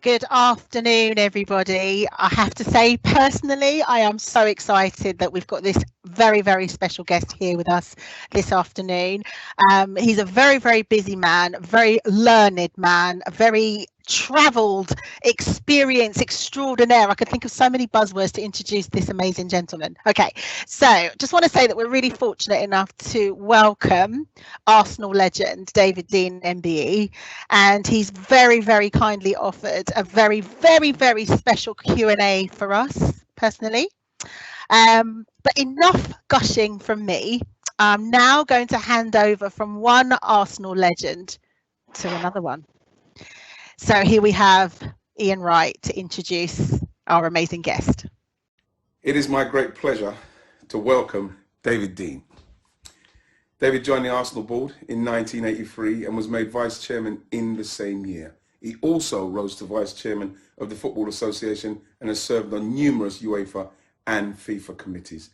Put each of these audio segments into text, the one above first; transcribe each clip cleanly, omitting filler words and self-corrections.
Good afternoon, everybody. I have to say, personally, I am so excited that we've got this very, very special guest here with us this afternoon. He's a very, very busy man, very learned man, a very travelled, experience extraordinaire. I could think of so many buzzwords to introduce this amazing gentleman. Okay, so just want to say that we're really fortunate enough to welcome Arsenal legend David Dein, MBE, and he's very, very kindly offered a very, very, very special Q&A for us personally. But enough gushing from me. I'm now going to hand over from one Arsenal legend to another one. So here we have Ian Wright to introduce our amazing guest. It is my great pleasure to welcome David Dein. David joined the Arsenal board in 1983 and was made vice chairman in the same year. He also rose to vice chairman of the Football Association and has served on numerous UEFA and FIFA committees.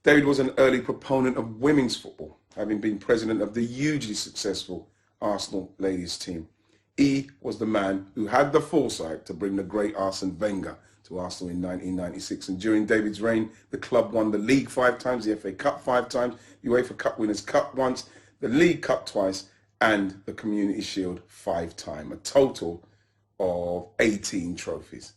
David was an early proponent of women's football, having been president of the hugely successful Arsenal ladies team. He was the man who had the foresight to bring the great Arsene Wenger to Arsenal in 1996, and during David's reign the club won the League 5 times, the FA Cup 5 times, the UEFA Cup Winners' Cup once, the League Cup twice, and the Community Shield 5 times, a total of 18 trophies.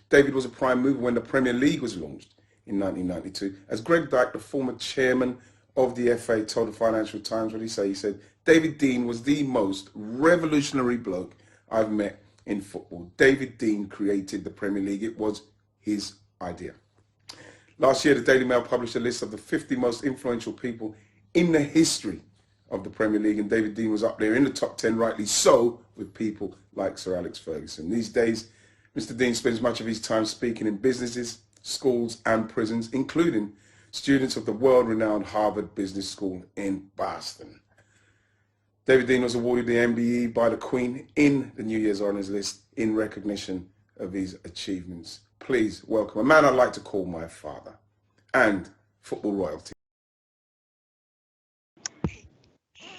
David was a prime mover when the Premier League was launched in 1992. As Greg Dyke, the former chairman of the FA, told the Financial Times, what did he say? He said, David Dein was the most revolutionary bloke I've met in football. David Dein created the Premier League. It was his idea. Last year, the Daily Mail published a list of the 50 most influential people in the history of the Premier League, and David Dein was up there in the top 10, rightly so, with people like Sir Alex Ferguson. These days, Mr. Dein spends much of his time speaking in businesses, schools and prisons, including students of the world-renowned Harvard Business School in Boston. David Dein was awarded the MBE by the Queen in the New Year's Honours List in recognition of his achievements. Please welcome a man I'd like to call my father and football royalty.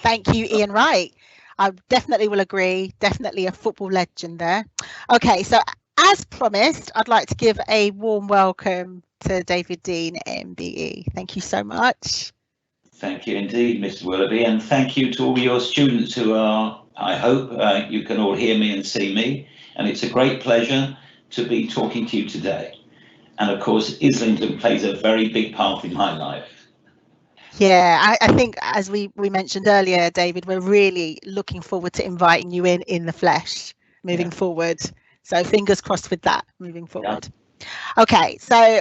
Thank you, Ian Wright. I definitely will agree. Definitely a football legend there. Okay, so as promised, I'd like to give a warm welcome to David Dein, MBE. Thank you so much. Thank you indeed, Mr. Willoughby, and thank you to all your students who are, I hope you can all hear me and see me, and it's a great pleasure to be talking to you today. And of course, Islington plays a very big part in my life. Yeah, I think as we mentioned earlier, David, we're really looking forward to inviting you in the flesh moving forward. So fingers crossed with that moving forward. Yeah. Okay, so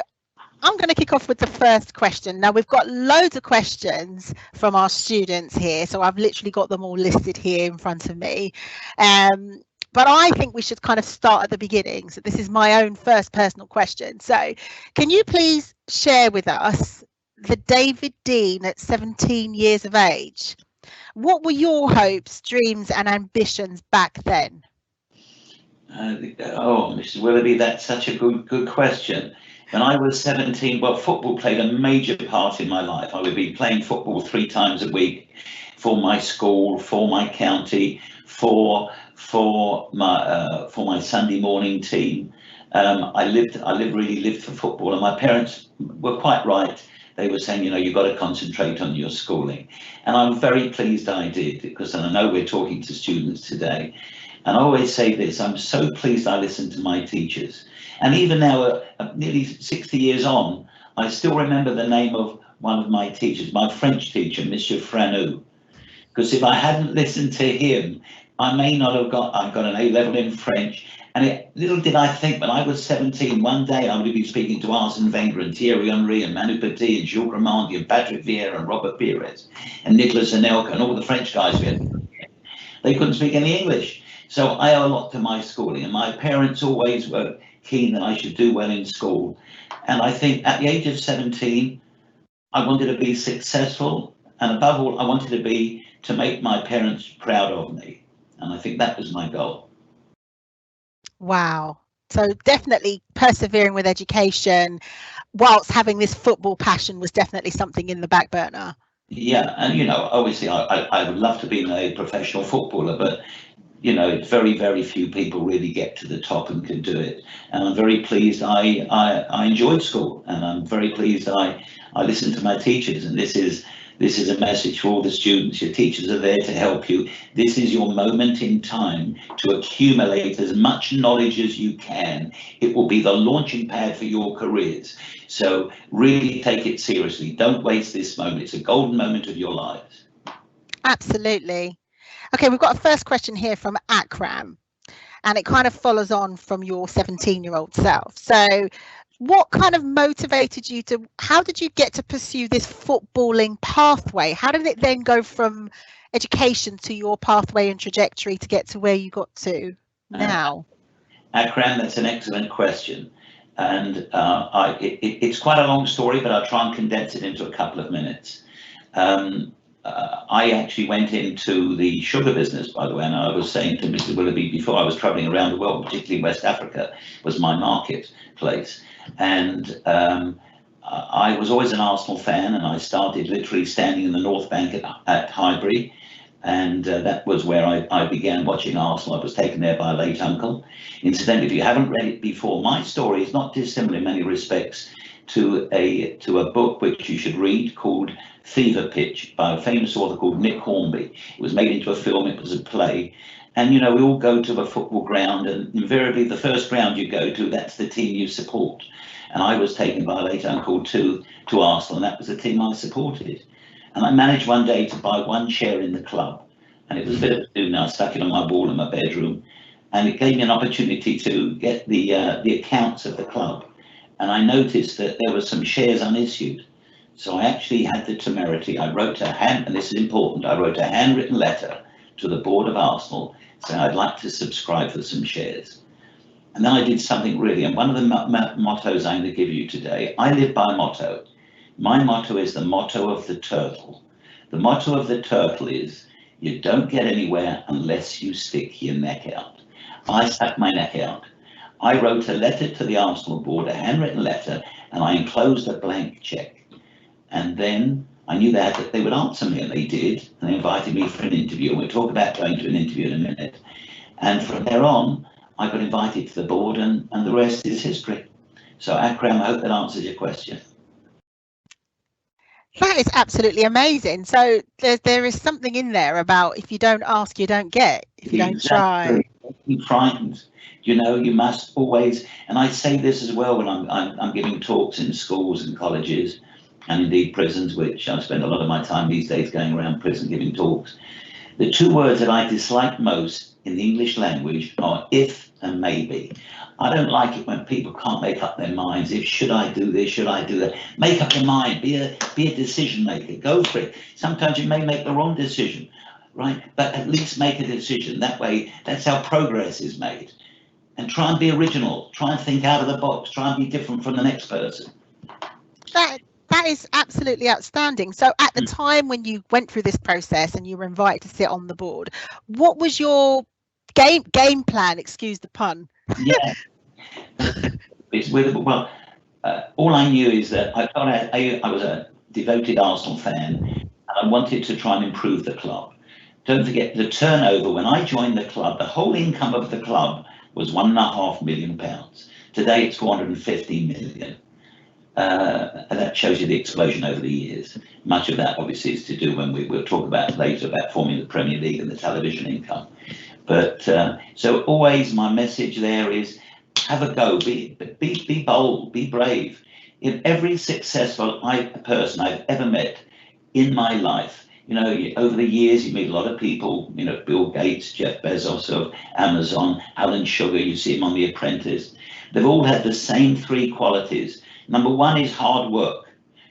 I'm going to kick off with the first question. Now, we've got loads of questions from our students here, so I've literally got them all listed here in front of me. But I think we should kind of start at the beginning. So this is my own first personal question. So can you please share with us the David Dein at 17 years of age? What were your hopes, dreams and ambitions back then? Mr. Willoughby, that's such a good question. When I was 17, well, football played a major part in my life. I would be playing football 3 times a week for my school, for my county, for my Sunday morning team. I really lived for football, and my parents were quite right. They were saying, you've got to concentrate on your schooling. And I'm very pleased I did, because I know we're talking to students today. And I always say this, I'm so pleased I listened to my teachers. And even now, nearly 60 years on, I still remember the name of one of my teachers, my French teacher, Monsieur Franou. Because if I hadn't listened to him, I may not have I got an A-level in French. And little did I think, when I was 17, one day I would have been speaking to Arsene Wenger and Thierry Henry and Manu Petit and Jules Grimaldi and Patrick Vieira and Robert Pires and Nicolas Anelka and all the French guys we had. They couldn't speak any English. So I owe a lot to my schooling, and my parents always were keen that I should do well in school. And I think at the age of 17, I wanted to be successful, and above all, I wanted to make my parents proud of me. And I think that was my goal. Wow. So definitely persevering with education whilst having this football passion was definitely something in the back burner. Yeah, and obviously I would love to be a professional footballer, but you know, very, very few people really get to the top and can do it. And I'm very pleased I enjoyed school, and I'm very pleased I listened to my teachers. And this is a message for all the students. Your teachers are there to help you. This is your moment in time to accumulate as much knowledge as you can. It will be the launching pad for your careers. So really take it seriously. Don't waste this moment. It's a golden moment of your lives. Absolutely. Okay, we've got a first question here from Akram, and it kind of follows on from your 17-year-old self. So what kind of motivated you to, how did you get to pursue this footballing pathway? How did it then go from education to your pathway and trajectory to get to where you got to now? Akram, that's an excellent question. And it's quite a long story, but I'll try and condense it into a couple of minutes. I actually went into the sugar business, by the way, and I was saying to Mr. Willoughby before, I was traveling around the world, particularly West Africa was my marketplace. And I was always an Arsenal fan, and I started literally standing in the North Bank at Highbury. And that was where I began watching Arsenal. I was taken there by a late uncle. Incidentally, if you haven't read it before, my story is not dissimilar in many respects to a book which you should read called Fever Pitch by a famous author called Nick Hornby. It was made into a film, it was a play. And, you know, we all go to a football ground, and invariably the first ground you go to, that's the team you support. And I was taken by a late uncle to Arsenal, and that was the team I supported. And I managed one day to buy one share in the club. And it was a bit of a do now. I stuck it on my wall in my bedroom. And it gave me an opportunity to get the accounts of the club. And I noticed that there were some shares unissued. So I actually had the temerity. I wrote and this is important, I wrote a handwritten letter to the board of Arsenal saying I'd like to subscribe for some shares. And then I did something really, and one of the mottos I'm going to give you today, I live by a motto. My motto is the motto of the turtle. The motto of the turtle is, you don't get anywhere unless you stick your neck out. I stuck my neck out. I wrote a letter to the Arsenal board, a handwritten letter, and I enclosed a blank check. And then I knew that they would answer me, and they did, and they invited me for an interview. And we'll talk about going to an interview in a minute. And from there on, I got invited to the board, and the rest is history. So Akram, I hope that answers your question. That is absolutely amazing. So there is something in there about if you don't ask, you don't get. If you don't try. Be frightened. You know, you must always, and I say this as well when I'm giving talks in schools and colleges, and indeed prisons, which I spend a lot of my time these days going around prison giving talks. The two words that I dislike most in the English language are if and maybe. I don't like it when people can't make up their minds. If should I do this, should I do that? Make up your mind, be a decision maker, go for it. Sometimes you may make the wrong decision, right? But at least make a decision. That way, that's how progress is made. And try and be original, try and think out of the box, try and be different from the next person. That is absolutely outstanding. So at the time when you went through this process and you were invited to sit on the board, what was your game plan? Excuse the pun. Yeah. All I knew is that I was a devoted Arsenal fan, and I wanted to try and improve the club. Don't forget the turnover when I joined the club, the whole income of the club was £1.5 million. Today it's 450 million. And that shows you the explosion over the years. Much of that obviously is to do when we'll talk about later about forming the Premier League and the television income. But so always my message there is have a go, be bold, be brave. In every successful person I've ever met in my life, you know, over the years you meet a lot of people, you know, Bill Gates, Jeff Bezos of Amazon, Alan Sugar, you see him on The Apprentice. They've all had the same three qualities. Number one is hard work.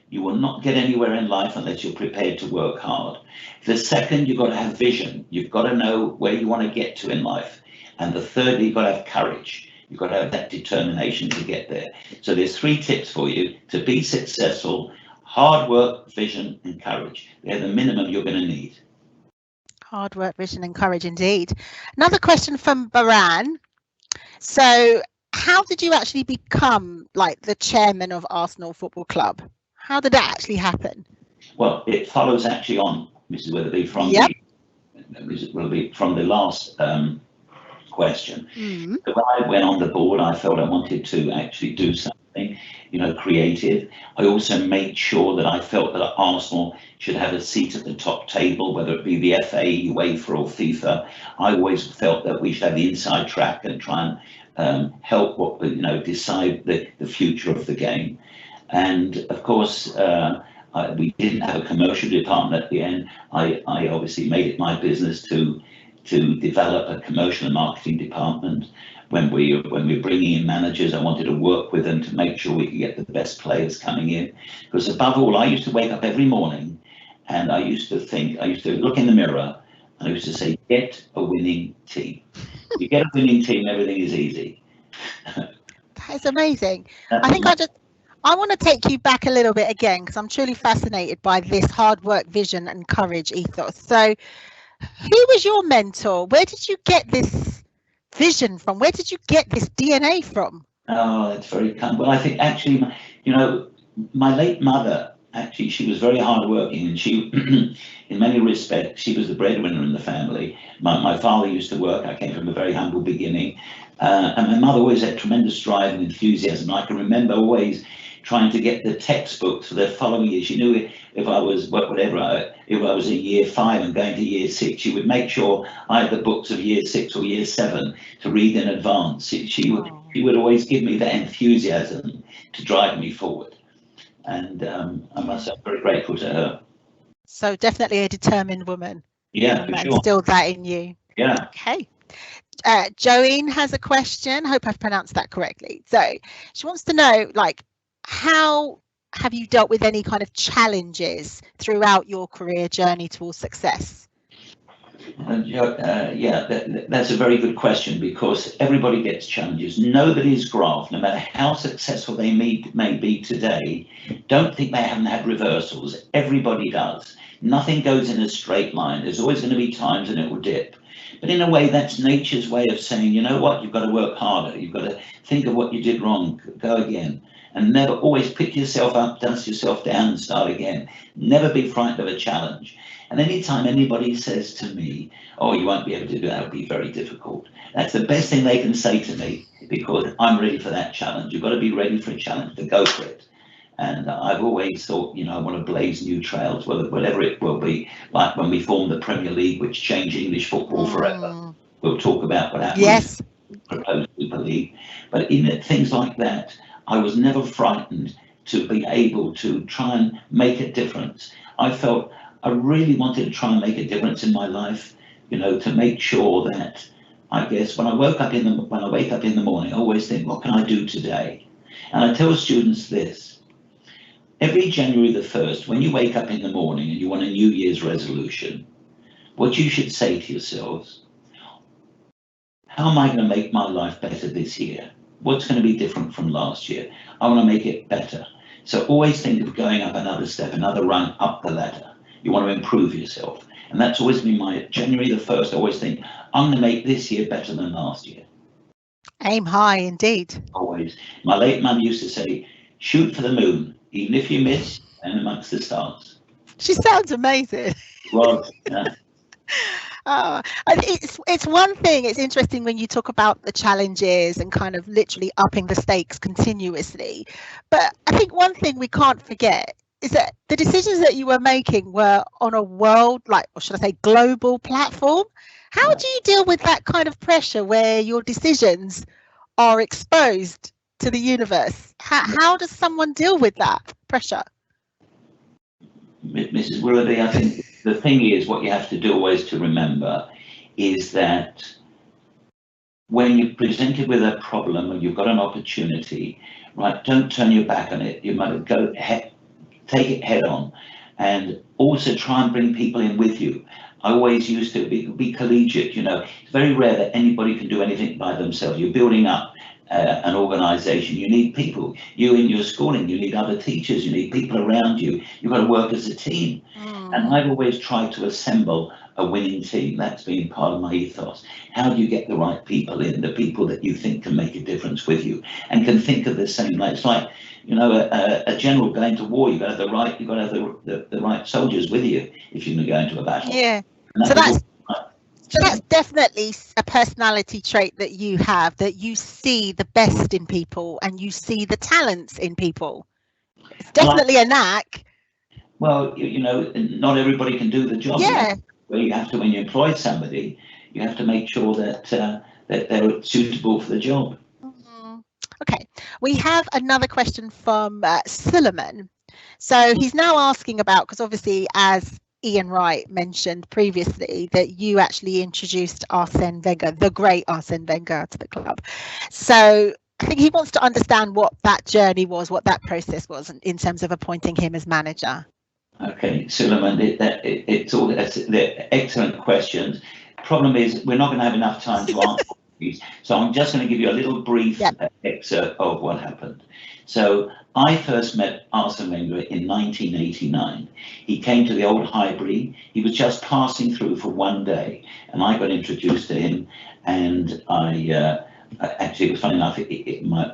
You will not get anywhere in life unless you're prepared to work hard. The second, you've got to have vision. You've got to know where you want to get to in life. And the third, you've got to have courage. You've got to have that determination to get there. So there's 3 tips for you to be successful: hard work, vision, and courage. They're the minimum you're going to need. Hard work, vision, and courage, indeed. Another question from Baran. So how did you actually become like the chairman of Arsenal Football Club? How did that actually happen? Well, it follows actually on, Mrs. Willoughby, from the last question. Mm. So when I went on the board, I felt I wanted to actually do something, creative. I also made sure that I felt that Arsenal should have a seat at the top table, whether it be the FA, UEFA, or FIFA. I always felt that we should have the inside track and try and help decide the future of the game. And of course, we didn't have a commercial department at the end. I obviously made it my business to develop a commercial and marketing department. When we were bringing in managers, I wanted to work with them to make sure we could get the best players coming in. Because above all, I used to wake up every morning and I used to look in the mirror and I used to say, get a winning team. You get a winning team, everything is easy. That is amazing. I want to take you back a little bit again, because I'm truly fascinated by this hard work, vision and courage ethos. So who was your mentor? Where did you get this vision from? Where did you get this DNA from? Oh, that's very kind. Well, I think actually, my late mother, actually, she was very hardworking, and she, in many respects, she was the breadwinner in the family. My father used to work. I came from a very humble beginning. And my mother always had tremendous drive and enthusiasm. I can remember always trying to get the textbooks for the following year. She knew if I was if I was in year 5 and going to year 6, she would make sure I had the books of year 6 or year 7 to read in advance. She would always give me that enthusiasm to drive me forward. And I must say, I'm very grateful to her. So definitely a determined woman. Yeah, for sure. Instilled that in you. Yeah. Okay. Joanne has a question. Hope I've pronounced that correctly. So she wants to know, how have you dealt with any kind of challenges throughout your career journey towards success? That's a very good question, because everybody gets challenges. Nobody's graph, no matter how successful they may be today, don't think they haven't had reversals. Everybody does. Nothing goes in a straight line. There's always going to be times when it will dip. But in a way, that's nature's way of saying, you know what, you've got to work harder. You've got to think of what you did wrong, go again. And never always pick yourself up, dust yourself down and start again. Never be frightened of a challenge. And anytime anybody says to me, oh, you won't be able to do that, it'll be very difficult. That's the best thing they can say to me, because I'm ready for that challenge. You've got to be ready for a challenge, to go for it. And I've always thought, I want to blaze new trails, whatever it will be. Like when we formed the Premier League, which changed English football forever. We'll talk about what happened. Yes. Proposed Super League. But in things like that, I was never frightened to be able to try and make a difference. I felt I really wanted to try and make a difference in my life, to make sure that, I guess, when I wake up in the morning, I always think, what can I do today? And I tell students this. Every January the 1st, when you wake up in the morning and you want a New Year's resolution, what you should say to yourselves, how am I going to make my life better this year? What's going to be different from last year? I want to make it better. So always think of going up another step, another rung up the ladder. You want to improve yourself. And that's always been my January the 1st. I always think, I'm going to make this year better than last year. Aim high, indeed. Always. My late mum used to say, shoot for the moon, even if you miss, and amongst the stars. She sounds amazing. Well, yeah. It's one thing. It's interesting when you talk about the challenges and kind of literally upping the stakes continuously. But I think one thing we can't forget is that the decisions that you were making were on a world, or should I say global platform. How do you deal with that kind of pressure where your decisions are exposed to the universe? How does someone deal with that pressure? Mrs. Willoughby, I think the thing is, what you have to do always to remember is that when you're presented with a problem or you've got an opportunity, right, don't turn your back on it. You might take it head on, and also try and bring people in with you. I always used to be collegiate. It's very rare that anybody can do anything by themselves. You're building up an organization. You need people. You in your schooling, you need other teachers, you need people around you. You've got to work as a team. And I've always tried to assemble a winning team. That's been part of my ethos. How do you get the right people in, the people that you think can make a difference with you and can think of the same way? It's like, a general going to war. You've got to have the right soldiers with you if you're going to go into a battle. Yeah. So that's So that's definitely a personality trait that you have, that you see the best in people and you see the talents in people. It's definitely a knack. Well, you know, not everybody can do the job. Yeah. Well, you have to, when you employ somebody, you have to make sure that that they're suitable for the job. Okay, we have another question from Suleiman. So he's now asking about, because obviously, as Ian Wright mentioned previously, that you actually introduced Arsene Wenger, the great Arsene Wenger, to the club. So I think he wants to understand what that journey was, what that process was in terms of appointing him as manager. Okay, Suleiman, they're excellent questions. Problem is, we're not going to have enough time to answer these, so I'm just going to give you a little brief excerpt of what happened. So I first met Arsene Wenger in 1989. He came to the old Highbury. He was just passing through for one day, and I got introduced to him. And actually, it was funny enough.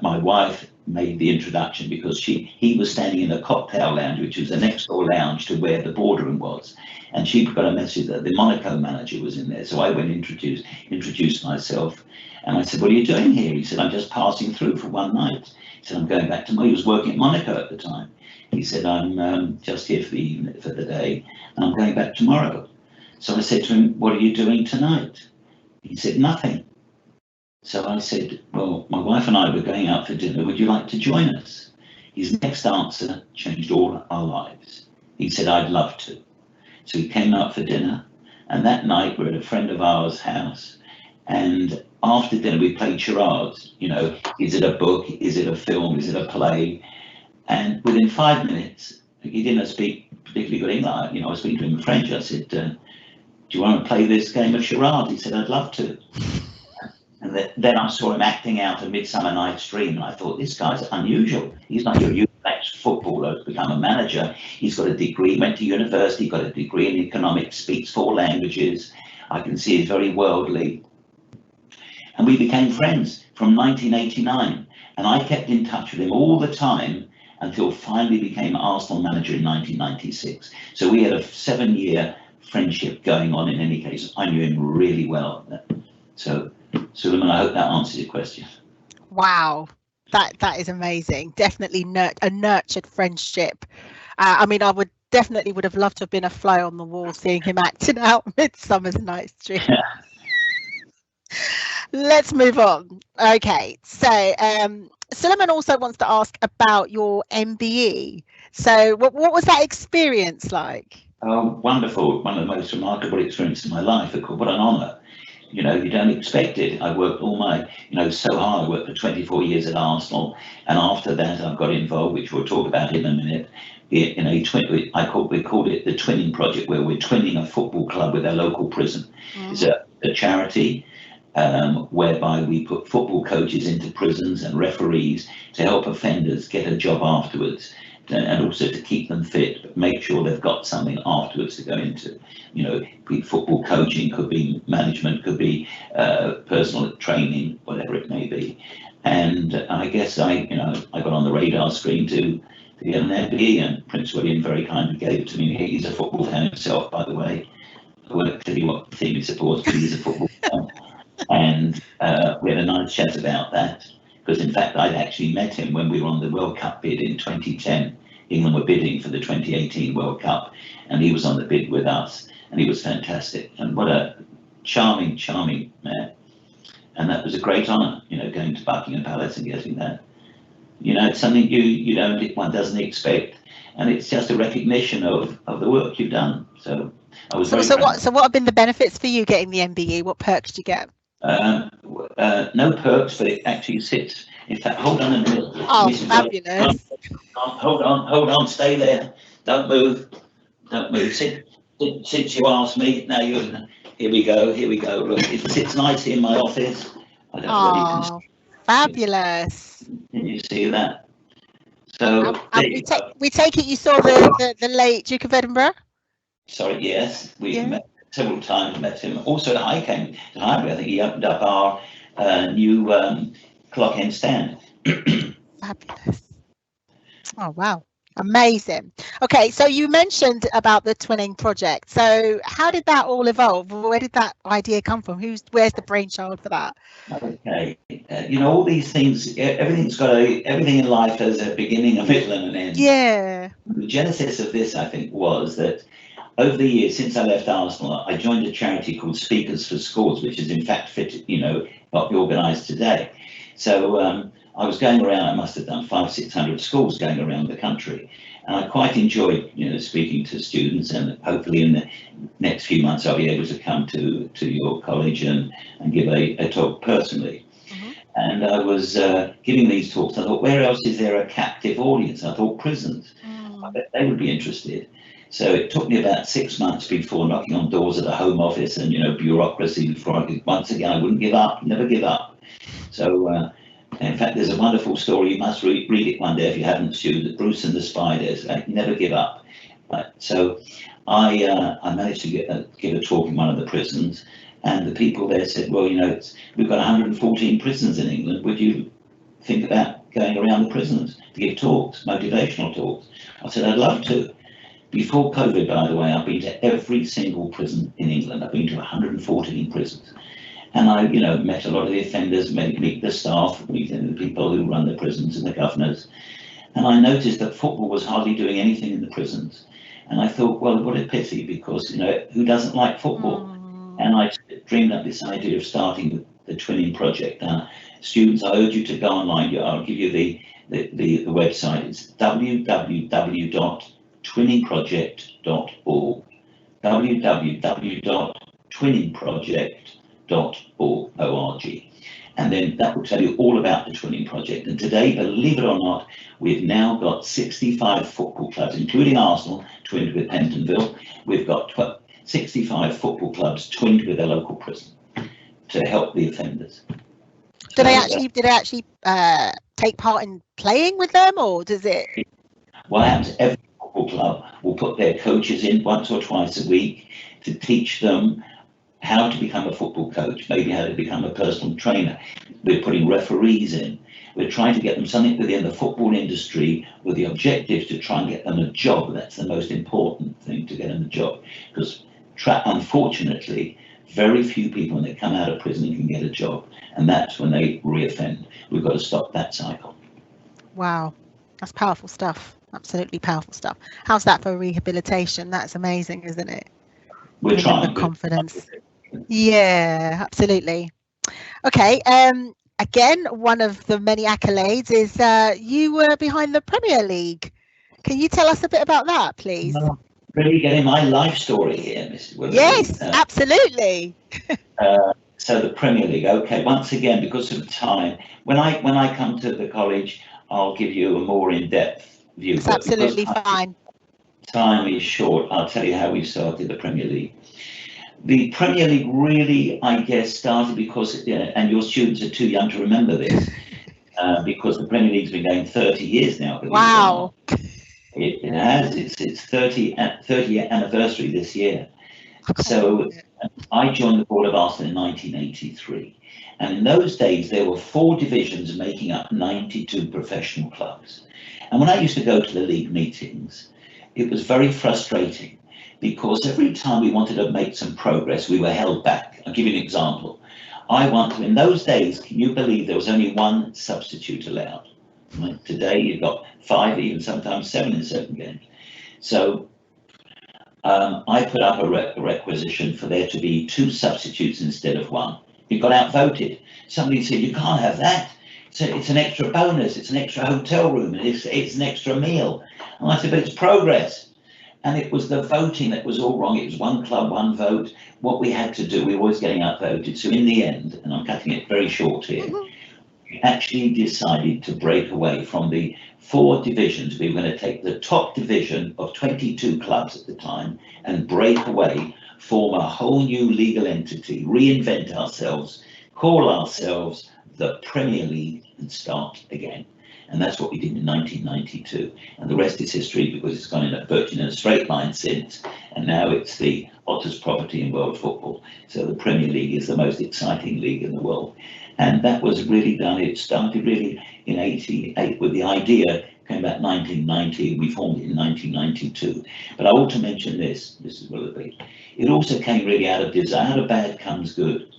My wife made the introduction because he was standing in a cocktail lounge, which was the next door lounge to where the boardroom was, and she got a message that the Monaco manager was in there. So I went and introduced myself, and I said, "What are you doing here?" He said, "I'm just passing through for one night." He said, "I'm going back to." He was working at Monaco at the time. He said, "I'm just here for the day, and I'm going back tomorrow." So I said to him, "What are you doing tonight?" He said, "Nothing." So I said, "Well, my wife and I were going out for dinner. Would you like to join us?" His next answer changed all our lives. He said, "I'd love to." So we came out for dinner, and that night we're at a friend of ours' house. And after dinner, we played charades. You know, is it a book? Is it a film? Is it a play? And within 5 minutes, he didn't speak particularly good English. You know, I was speaking to him in French. I said, "Do you want to play this game of charades?" He said, "I'd love to." And then I saw him acting out A Midsummer Night's Dream, and I thought, this guy's unusual. He's not your usual footballer who's become a manager. He's got a degree, went to university, got a degree in economics, speaks 4 languages. I can see he's very worldly. And we became friends from 1989. And I kept in touch with him all the time until finally became Arsenal manager in 1996. So we had a 7-year friendship going on in any case. I knew him really well. So, Suleiman, I hope that answers your question. Wow, that is amazing. Definitely a nurtured friendship. I mean, I would have loved to have been a fly on the wall seeing him acting out Midsummer's Night's Dream. Let's move on. Okay, so Suleiman also wants to ask about your MBE. So what was that experience like? Oh, wonderful. One of the most remarkable experiences of my life. What an honour. You know, you don't expect it. I worked all my, so hard. I worked for 24 years at Arsenal. And after that, I got involved, which we'll talk about in a minute, in we called it the Twinning Project, where we're twinning a football club with a local prison. Mm-hmm. It's a charity whereby we put football coaches into prisons and referees to help offenders get a job afterwards. And also to keep them fit, but make sure they've got something afterwards to go into. Be football coaching, could be management, could be personal training, whatever it may be. And I guess I got on the radar screen to get an MBE, and Prince William very kindly gave it to me. He's a football fan himself, by the way. I won't tell you what team he supports, but he's a football fan. And we had a nice chat about that. Because in fact, I'd actually met him when we were on the World Cup bid in 2010. England were bidding for the 2018 World Cup, and he was on the bid with us, and he was fantastic. And what a charming, charming man. And that was a great honour, going to Buckingham Palace and getting that. It's something one doesn't expect, and it's just a recognition of the work you've done. So I was very proud. So what have been the benefits for you getting the MBE? What perks did you get? No perks, but it actually sits. In fact, hold on a minute. Oh, fabulous. Hold on, stay there. Don't move. Since you asked me, now here we go. Look, it sits nicely in my office. I don't know whether you can see. Fabulous. Can you see that? So we take it you saw the late Duke of Edinburgh? Sorry, yes. We met several times, met him. Also, I came to Highbury. I think he opened up our new clock end stand. Fabulous. Oh, wow. Amazing. Okay, so you mentioned about the twinning project. So how did that all evolve? Where did that idea come from? Where's the brainchild for that? Okay, all these things, everything in life has a beginning, a middle, and an end. Yeah. The genesis of this, I think, was that over the years since I left Arsenal, I joined a charity called Speakers for Schools, which is in fact what we organise today. So I was going around. I must have done 500-600 schools going around the country, and I quite enjoyed speaking to students. And hopefully in the next few months I'll be able to come to your college and give a talk personally. Mhm. And I was giving these talks. I thought, where else is there a captive audience? I thought prisons. I bet they would be interested. So it took me about 6 months before knocking on doors at the Home Office and bureaucracy before I could. Once again, I wouldn't give up, never give up. So in fact, there's a wonderful story. You must read it one day if you haven't, Stu. Bruce and the Spiders. Never give up. So I managed to give a talk in one of the prisons, and the people there said, well, we've got 114 prisons in England. Would you think about going around the prisons to give talks, motivational talks? I said, I'd love to. Before COVID, by the way, I've been to every single prison in England. I've been to 114 prisons. And I, met a lot of the offenders, meet the staff, meet the people who run the prisons and the governors. And I noticed that football was hardly doing anything in the prisons. And I thought, well, what a pity, because, who doesn't like football? And I dreamed up this idea of starting the Twinning Project. Students, I urge you to go online. I'll give you the website. It's www.twinningproject.org. www.twinningproject.org. And then that will tell you all about the Twinning Project. And today, believe it or not, we've now got 65 football clubs, including Arsenal, twinned with Pentonville. We've got 65 football clubs twinned with a local prison to help the offenders. Do they actually take part in playing with them, or does it? What happens? Every football club will put their coaches in once or twice a week to teach them how to become a football coach, maybe how to become a personal trainer. We're putting referees in. We're trying to get them something within the football industry with the objective to try and get them a job. That's the most important thing, to get them a job, because unfortunately, very few people when they come out of prison can get a job, and that's when they reoffend. We've got to stop that cycle. Wow, that's powerful stuff. Absolutely powerful stuff. How's that for rehabilitation? That's amazing, isn't it? We're trying. The confidence. Yeah, absolutely. Okay. Again, one of the many accolades is you were behind the Premier League. Can you tell us a bit about that, please? Really getting my life story here, Mrs. Willoughby. Yes, absolutely. So the Premier League. Okay. Once again, because of time, when I come to the college, I'll give you a more in-depth view. It's absolutely fine. Time is short. I'll tell you how we started the Premier League. The Premier League really, I guess, started because, and your students are too young to remember this, because the Premier League's been going 30 years now. Wow. It has. It's 30th anniversary this year. So I joined the board of Arsenal in 1983. And in those days, there were 4 divisions making up 92 professional clubs. And when I used to go to the league meetings, it was very frustrating, because every time we wanted to make some progress, we were held back. I'll give you an example. In those days, can you believe there was only 1 substitute allowed? Like today, you've got 5, even sometimes 7 in certain games. So I put up a requisition for there to be 2 substitutes instead of 1. It got outvoted. Somebody said, you can't have that. It's an extra bonus. It's an extra hotel room. It's an extra meal. And I said, but it's progress. And it was the voting that was all wrong. It was 1 club, 1 vote. What we had to do, we were always getting outvoted. So in the end, and I'm cutting it very short here, we actually decided to break away from the 4 divisions. We were going to take the top division of 22 clubs at the time and break away, form a whole new legal entity, reinvent ourselves, call ourselves the Premier League, and start again. And that's what we did in 1992. And the rest is history, because it's gone virtually in a straight line since. And now it's the hottest property in world football. So the Premier League is the most exciting league in the world. And that was really done. It started really in 88 with the idea came back 1990. We formed it in 1992. But I ought to mention this is Willoughby. It also came really out of desire. Out of bad comes good.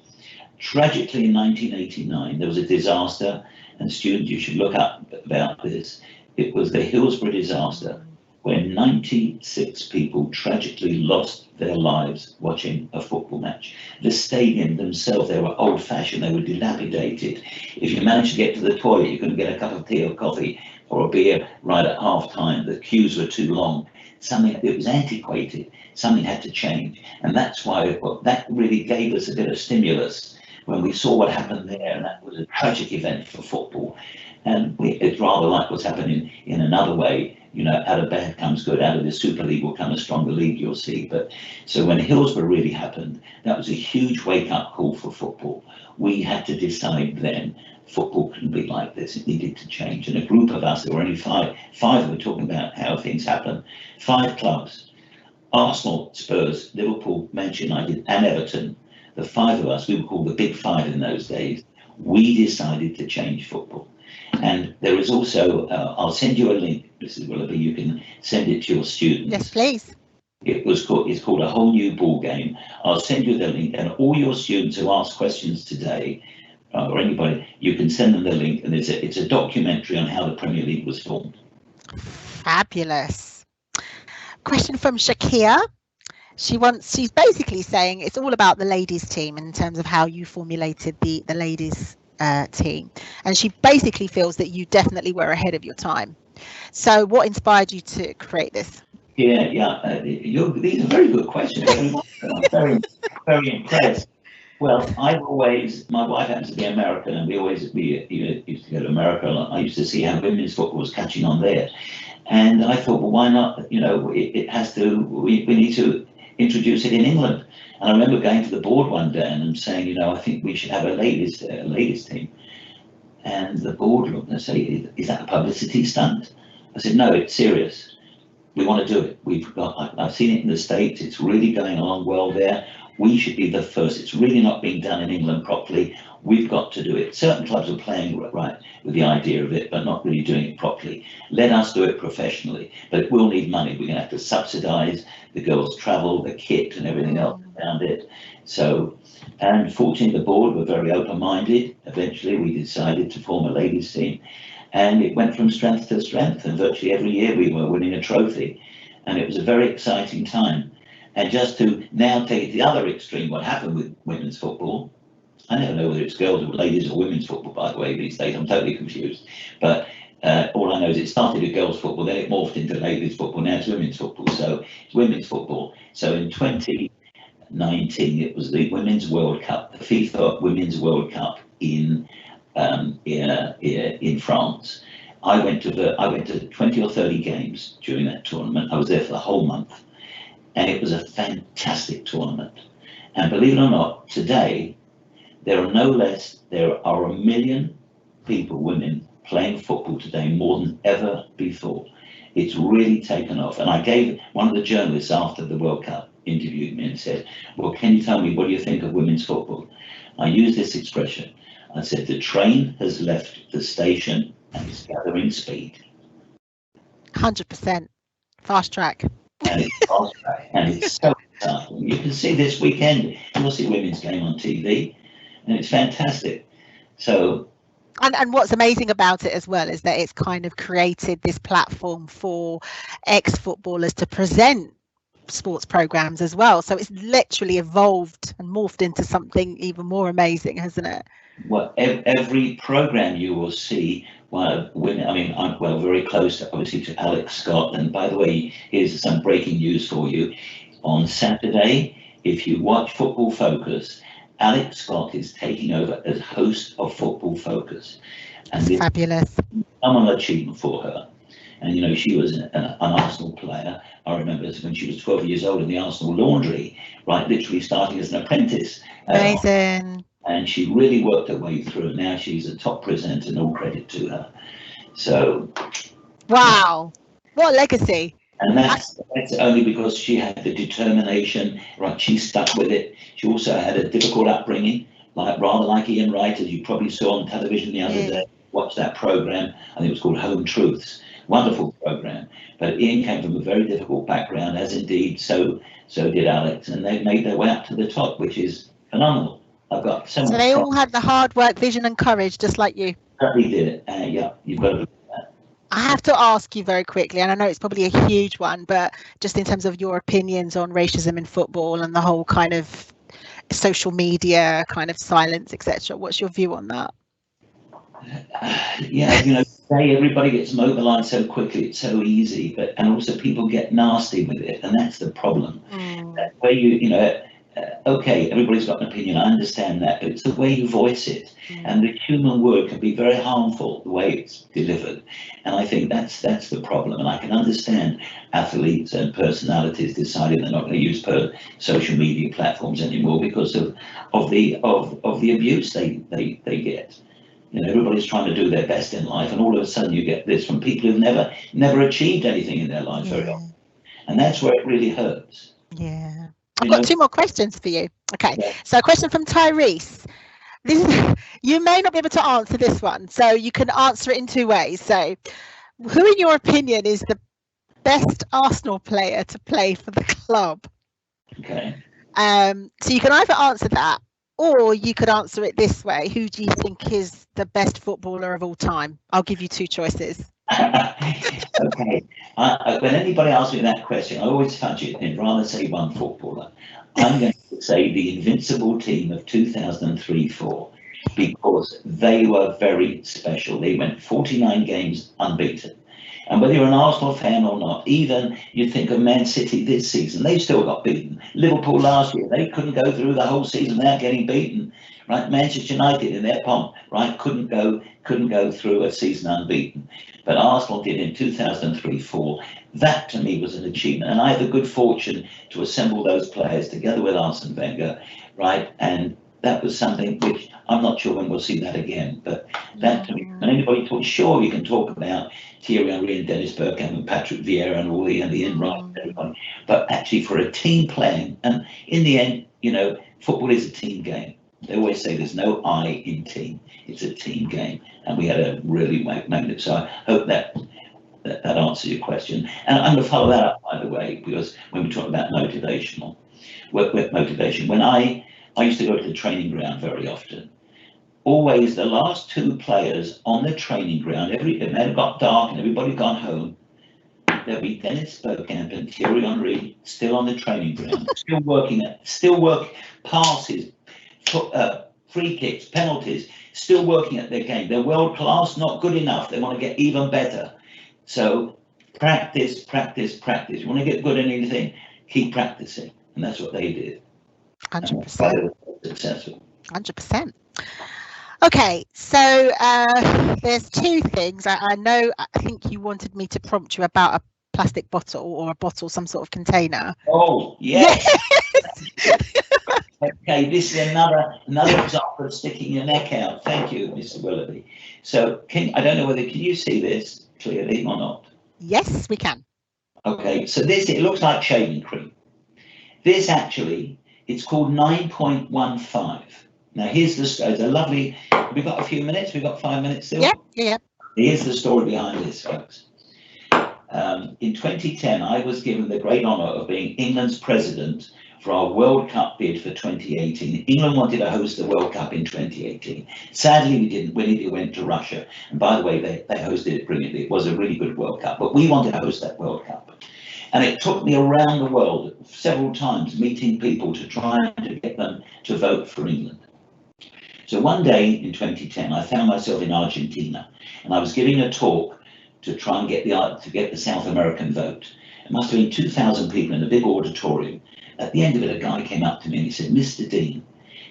Tragically, in 1989, there was a disaster, and students, you should look up about this. It was the Hillsborough disaster, where 96 people tragically lost their lives watching a football match. The stadium themselves, they were old-fashioned, they were dilapidated. If you managed to get to the toilet, you couldn't get a cup of tea or coffee or a beer right at half-time. The queues were too long. It was antiquated. Something had to change. And that's why that really gave us a bit of stimulus when we saw what happened there, and that was a tragic event for football. And it's rather like what's happening in another way. Out of bad comes good. Out of the Super League will come a stronger league, you'll see. But so when Hillsborough really happened, that was a huge wake-up call for football. We had to decide then football couldn't be like this. It needed to change. And a group of us, there were only five were talking about how things happen. 5 clubs: Arsenal, Spurs, Liverpool, Manchester United, and Everton. The 5 of us, we were called the Big 5 in those days. We decided to change football. And there is also, I'll send you a link, Mrs. Willoughby, you can send it to your students. Yes, please. It's called A Whole New Ball Game. I'll send you the link, and all your students who ask questions today, or anybody, you can send them the link, and it's a documentary on how the Premier League was formed. Fabulous. Question from Shakir. She's basically saying it's all about the ladies team in terms of how you formulated the ladies team, and she basically feels that you definitely were ahead of your time. So what inspired you to create this? Yeah, these are very good questions. I'm very, very impressed. Well, my wife happens to be American, and we used to go to America. I used to see how women's football was catching on there, and I thought, well, why not? We need to introduce it in England. And I remember going to the board one day and saying, I think we should have a ladies team. And the board looked and said, is that a publicity stunt? I said, no, it's serious. We want to do it. I've seen it in the States. It's really going along well there. We should be the first. It's really not being done in England properly. We've got to do it. Certain clubs are playing right with the idea of it, but not really doing it properly. Let us do it professionally, but it will need money. We're going to have to subsidise the girls' travel, the kit, and everything else around it. So, and fortunately, the board were very open-minded. Eventually, we decided to form a ladies' team, and it went from strength to strength. And virtually every year, we were winning a trophy, and it was a very exciting time. And just to now take it to the other extreme, what happened with women's football, I never know whether it's girls or ladies or women's football, by the way, these days. I'm totally confused. But all I know is it started with girls' football, then it morphed into ladies' football, now it's women's football. So it's women's football. So in 2019, it was the Women's World Cup, the FIFA Women's World Cup in France. I went to 20 or 30 games during that tournament. I was there for the whole month. And it was a fantastic tournament. And believe it or not, today, there are 1 million people, women, playing football today more than ever before. It's really taken off. And one of the journalists after the World Cup interviewed me and said, well, can you tell me, what do you think of women's football? I used this expression. I said, the train has left the station and is gathering speed. 100%. Fast track. And it's fast track. And it's so exciting. You can see this weekend, you'll see women's game on TV. And it's fantastic. So, and what's amazing about it as well is that it's kind of created this platform for ex-footballers to present sports programs as well. So it's literally evolved and morphed into something even more amazing, hasn't it? Well, every program you will see, women. I mean, I'm very close, obviously, to Alex Scott. And by the way, here's some breaking news for you. On Saturday, if you watch Football Focus, Alex Scott is taking over as host of Football Focus. And this fabulous. Phenomenal achievement for her. And, she was an Arsenal player. I remember when she was 12 years old in the Arsenal laundry, right, literally starting as an apprentice. Amazing. And she really worked her way through. Now she's a top presenter, and all credit to her. So. Wow. What a legacy. And that's only because she had the determination, right? She stuck with it. She also had a difficult upbringing, rather like Ian Wright, as you probably saw on television the other day. Watched that program, I think it was called Home Truths, Wonderful program. But Ian came from a very difficult background, as indeed so did Alex, and they've made their way up to the top, which is phenomenal. I've got so So much they pride. all had the hard work, vision and courage, just like you. Certainly did it. Yeah, you've got to. I have to ask you very quickly, and I know it's probably a huge one, but just in terms of your opinions on racism in football and the whole kind of social media kind of silence, etc. What's your view on that? Yeah, today everybody gets mobilized so quickly, it's so easy, and also people get nasty with it, and that's the problem. Where okay, everybody's got an opinion, I understand that, but it's the way you voice it, and the human word can be very harmful the way it's delivered, and I think that's the problem. And I can understand athletes and personalities deciding they're not going to use social media platforms anymore because of the abuse they get. Everybody's trying to do their best in life, and all of a sudden you get this from people who've never achieved anything in their life very often, and that's where it really hurts. Yeah. I've got 2 more questions for you. Okay, Yeah. so a question from Tyrese. You may not be able to answer this one, so you can answer it in 2 ways. So, who, in your opinion, is the best Arsenal player to play for the club? Okay. So you can either answer that, or you could answer it this way: who do you think is the best footballer of all time? I'll give you 2 choices. Okay. When anybody asks me that question, I always fudge it and rather say one footballer. I'm going to say the invincible team of 2003-4, because they were very special. They went 49 games unbeaten. And whether you're an Arsenal fan or not, even you think of Man City this season, they still got beaten. Liverpool last year, they couldn't go through the whole season without getting beaten. Right? Manchester United in their pomp, right, couldn't go through a season unbeaten. But Arsenal did in 2003-4. That to me was an achievement. And I had the good fortune to assemble those players together with Arsene Wenger, right? And that was something which I'm not sure when we'll see that again. But that to me, when anybody talks, sure, you can talk about Thierry Henry and Dennis Bergkamp and Patrick Vieira and all the Ian Wright and everybody. But actually for a team playing, and in the end, football is a team game. They always say there's no I in team. It's a team game. And we had a really magnet. So I hope that answers your question. And I'm going to follow that up, by the way, because when we talk about motivation, when I used to go to the training ground very often, always the last 2 players on the training ground, it had got dark and everybody gone home, there'll be Dennis Bergkamp and Thierry Henry still on the training ground, still work passes, free kicks, penalties, still working at their game. They're world class, not good enough. They want to get even better. So practice. You want to get good at anything, keep practicing. And that's what they did. 100%. Successful. 100%. Okay, so there's 2 things. I think you wanted me to prompt you about a plastic bottle or a bottle, some sort of container. Oh, yes. Okay, this is another example of sticking your neck out. Thank you, Mr. Willoughby. So I don't know can you see this clearly or not? Yes, we can. Okay, so it looks like shaving cream. This actually, it's called 9.15. Now here's the lovely, we've got a few minutes, we've got 5 minutes still? Yeah. Here's the story behind this, folks. In 2010, I was given the great honour of being England's president for our World Cup bid for 2018. England wanted to host the World Cup in 2018. Sadly, we didn't. We went to Russia. And by the way, they hosted it brilliantly. It was a really good World Cup. But we wanted to host that World Cup. And it took me around the world several times, meeting people to try to get them to vote for England. So one day in 2010, I found myself in Argentina. And I was giving a talk to try and get the South American vote. It must have been 2,000 people in a big auditorium. At the end of it, a guy came up to me and he said, "Mr. Dean,"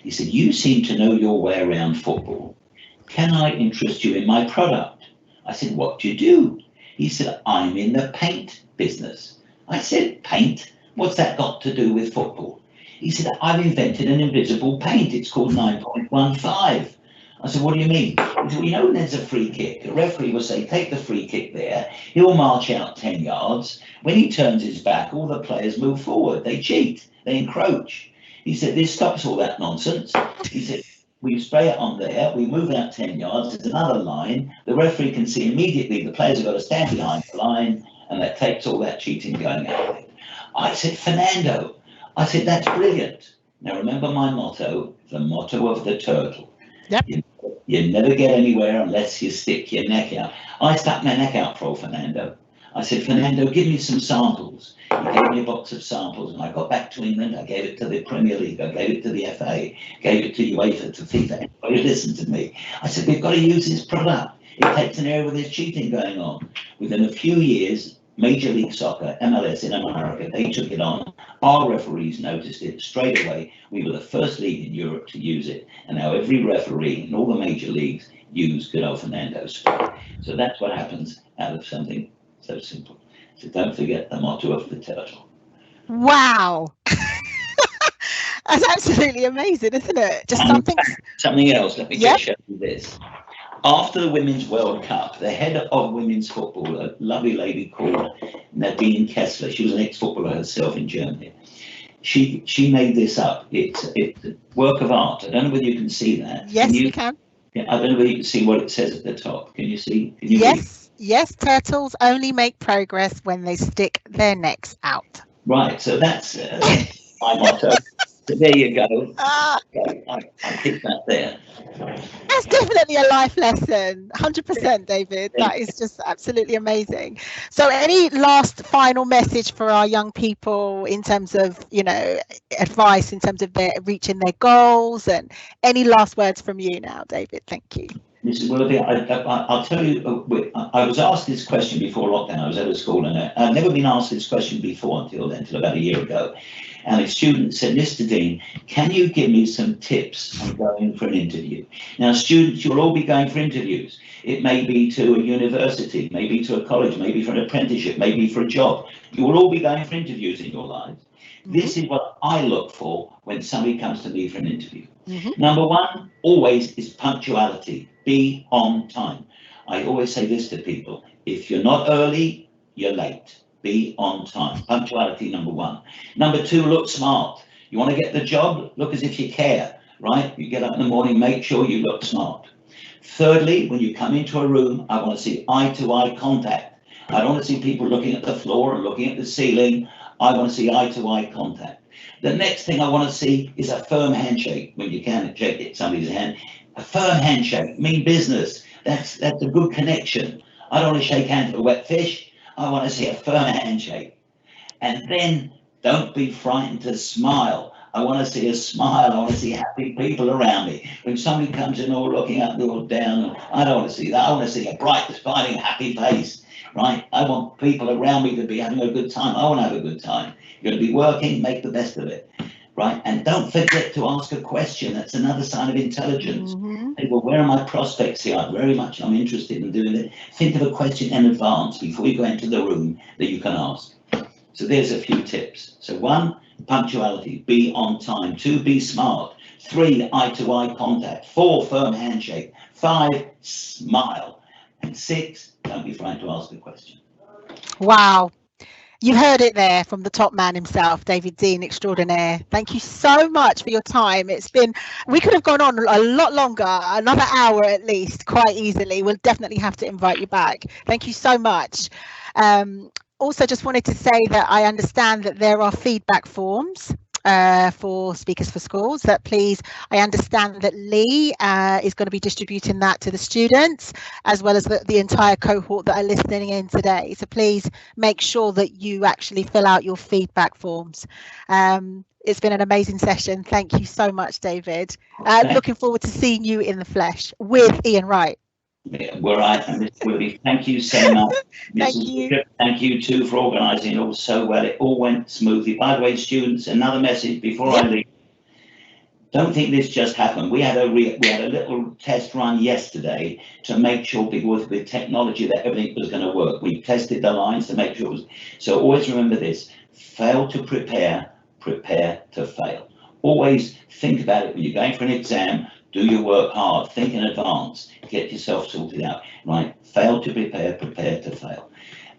he said, "you seem to know your way around football. Can I interest you in my product?" I said, "What do you do?" He said, "I'm in the paint business." I said, "Paint? What's that got to do with football?" He said, "I've invented an invisible paint. It's called 9.15. I said, "What do you mean?" He said, "When there's a free kick, the referee will say, 'Take the free kick there.' He'll march out 10 yards. When he turns his back, all the players move forward. They cheat. They encroach." He said, "This stops all that nonsense." He said, we spray it on there, we move out 10 yards, there's another line, the referee can see immediately the players have got to stand behind the line, and that takes all that cheating going out of it. I said, Fernando, I said, that's brilliant. Now remember my motto, the motto of the turtle. Yep. You never get anywhere unless you stick your neck out. I stuck my neck out for old Fernando. I said, Fernando, give me some samples. He gave me a box of samples, and I got back to England. I gave it to the Premier League, I gave it to the FA, gave it to UEFA, to FIFA. Everybody listened to me. I said, we've got to use this product. It takes an area where there's cheating going on. Within a few years, Major League Soccer, MLS in America, they took it on. Our referees noticed it straight away. We were the first league in Europe to use it, and now every referee in all the major leagues use good old Fernando's spray. So that's what happens out of something so simple. So don't forget the motto of the turtle. Wow. That's absolutely amazing, isn't it? Just something else. Let me just show you this. After the Women's World Cup, the head of women's football, a lovely lady called Nadine Kessler, she was an ex-footballer herself in Germany. She made this up. It's a work of art. I don't know whether you can see that. Yes, we can. I don't know whether you can see what it says at the top. Can you see? Can you read? Yes, turtles only make progress when they stick their necks out. Right, so that's my motto. So there you go. I picked that there. That's definitely a life lesson. 100%, David. That is just absolutely amazing. So any last final message for our young people in terms of, advice in terms of their reaching their goals, and any last words from you now, David? Thank you. Mrs. Willoughby, I'll tell you, I was asked this question before lockdown. I was at a school, and I'd never been asked this question before until about a year ago. And a student said, Mr. Dean, can you give me some tips on going for an interview? Now, students, you'll all be going for interviews. It may be to a university, maybe to a college, maybe for an apprenticeship, maybe for a job. You will all be going for interviews in your lives. This is what I look for when somebody comes to me for an interview. Number one, always, is punctuality. Be on time. I always say this to people. If you're not early, you're late. Be on time. Punctuality, number one. Number two, look smart. You want to get the job? Look as if you care, right? You get up in the morning, make sure you look smart. Thirdly, when you come into a room, I want to see eye-to-eye contact. I don't want to see people looking at the floor and looking at the ceiling. I want to see eye-to-eye contact. The next thing I want to see is a firm handshake. When you can shake somebody's hand, a firm handshake, mean business. That's a good connection. I don't want to shake hands with a wet fish. I want to see a firm handshake. And then don't be frightened to smile. I want to see a smile. I want to see happy people around me. When somebody comes in all looking up or down, I don't want to see that. I want to see a bright, smiling, happy face, right? I want people around me to be having a good time. I want to have a good time. You're going to be working, make the best of it, right? And don't forget to ask a question. That's another sign of intelligence. Hey, well, where are my prospects here? I'm interested in doing it. Think of a question in advance before you go into the room that you can ask. So there's a few tips. So 1, punctuality, be on time. 2, be smart. 3, eye-to-eye contact. 4, firm handshake. 5, smile. And 6, don't be frightened to ask a question. Wow. You heard it there from the top man himself, David Dein extraordinaire. Thank you so much for your time. We could have gone on a lot longer, another hour at least, quite easily. We'll definitely have to invite you back. Thank you so much. Also, just wanted to say that I understand that there are feedback forms for Speakers for Schools. That please, I understand that Lee is going to be distributing that to the students as well as the entire cohort that are listening in today. So please make sure that you actually fill out your feedback forms. It's been an amazing session. Thank you so much, David. Looking forward to seeing you in the flesh with Ian Wright. Yeah, we're right, and Mr. Willoughby, thank you so much. Thank you. Bishop, thank you too for organising it all so well. It all went smoothly. By the way, students, another message before I leave. Don't think this just happened. We had a little test run yesterday to make sure with technology that everything was going to work. We tested the lines to make sure it was. So always remember this: fail to prepare, prepare to fail. Always think about it when you're going for an exam. Do your work hard, think in advance, get yourself sorted out, right? Fail to prepare, prepare to fail.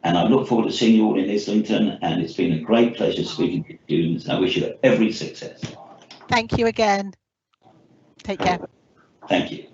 And I look forward to seeing you all in Islington, and it's been a great pleasure speaking to students. I wish you every success. Thank you again. Take care. Thank you.